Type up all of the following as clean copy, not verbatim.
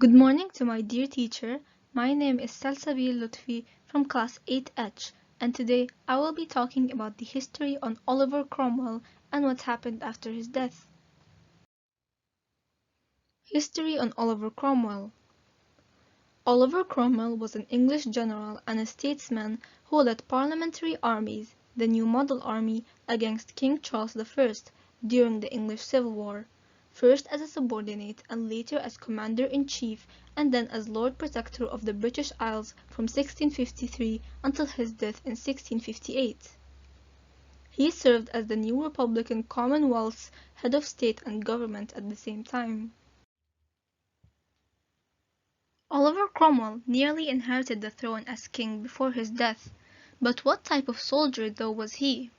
Good morning to my dear teacher. My name is Salsabil Lutfi from class 8H, and today I will be talking about the history on Oliver Cromwell and what happened after his death. History on Oliver Cromwell. Oliver Cromwell was an English general and a statesman who led parliamentary armies, the New Model Army, against King Charles I during the English Civil War, first as a subordinate and later as commander-in-chief and then as Lord Protector of the British Isles from 1653 until his death in 1658. He served as the new Republican Commonwealth's head of state and government at the same time. Oliver Cromwell nearly inherited the throne as king before his death, but what type of soldier though was he?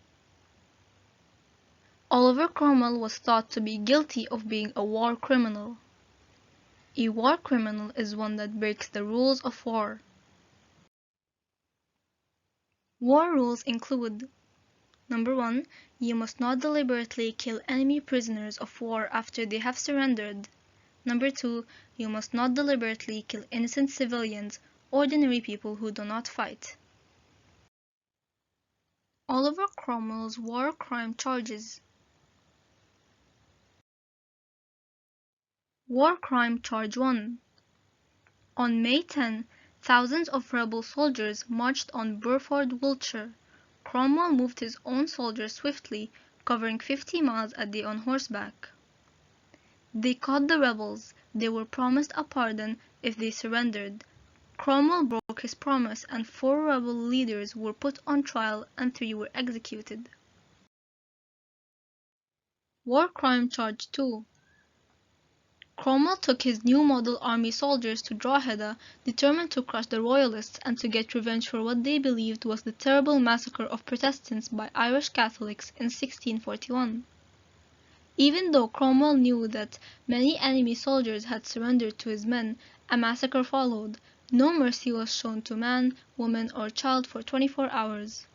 Oliver Cromwell was thought to be guilty of being a war criminal. A war criminal is one that breaks the rules of war. War rules include: Number 1. You must not deliberately kill enemy prisoners of war after they have surrendered. Number 2. You must not deliberately kill innocent civilians, ordinary people who do not fight. Oliver Cromwell's war crime charges. War crime charge 1. On May 10, thousands of rebel soldiers marched on Burford, Wiltshire. Cromwell moved his own soldiers swiftly, covering 50 miles a day on horseback. They caught the rebels. They were promised a pardon if they surrendered. Cromwell broke his promise and 4 rebel leaders were put on trial and 3 were executed. War crime charge 2. Cromwell took his new model army soldiers to Drogheda, determined to crush the royalists and to get revenge for what they believed was the terrible massacre of Protestants by Irish Catholics in 1641. Even though Cromwell knew that many enemy soldiers had surrendered to his men, a massacre followed. No mercy was shown to man, woman, or child for 24 hours.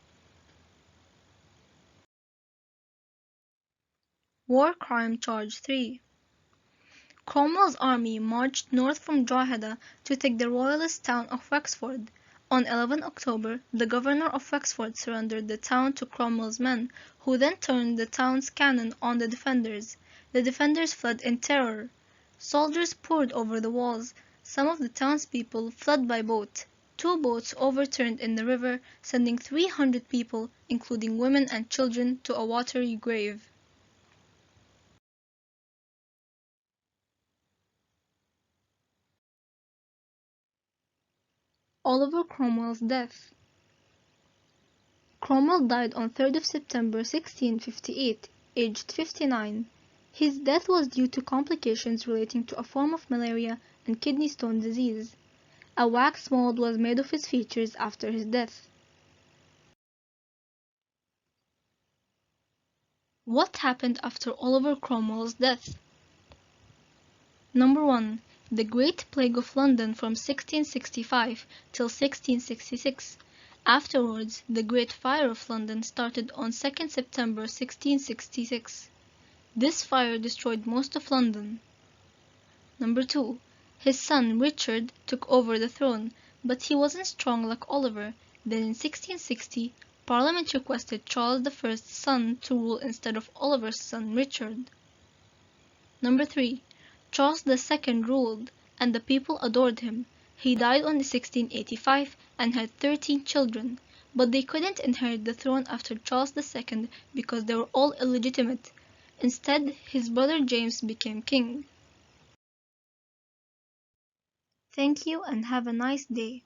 War crime charge 3. Cromwell's army marched north from Drogheda to take the royalist town of Wexford. On 11 October, the governor of Wexford surrendered the town to Cromwell's men, who then turned the town's cannon on the defenders. The defenders fled in terror. Soldiers poured over the walls. Some of the townspeople fled by boat. 2 boats overturned in the river, sending 300 people, including women and children, to a watery grave. Oliver Cromwell's death. Cromwell died on 3rd of September 1658, aged 59. His death was due to complications relating to a form of malaria and kidney stone disease. A wax mold was made of his features after his death. What happened after Oliver Cromwell's death? Number 1. The Great Plague of London from 1665 till 1666. Afterwards, the Great Fire of London started on 2nd September 1666. This fire destroyed most of London. Number 2. His son Richard took over the throne, but he wasn't strong like Oliver. Then in 1660, Parliament requested Charles I's son to rule instead of Oliver's son Richard. Number 3. Charles II ruled, and the people adored him. He died on 1685 and had 13 children, but they couldn't inherit the throne after Charles II because they were all illegitimate. Instead, his brother James became king. Thank you and have a nice day.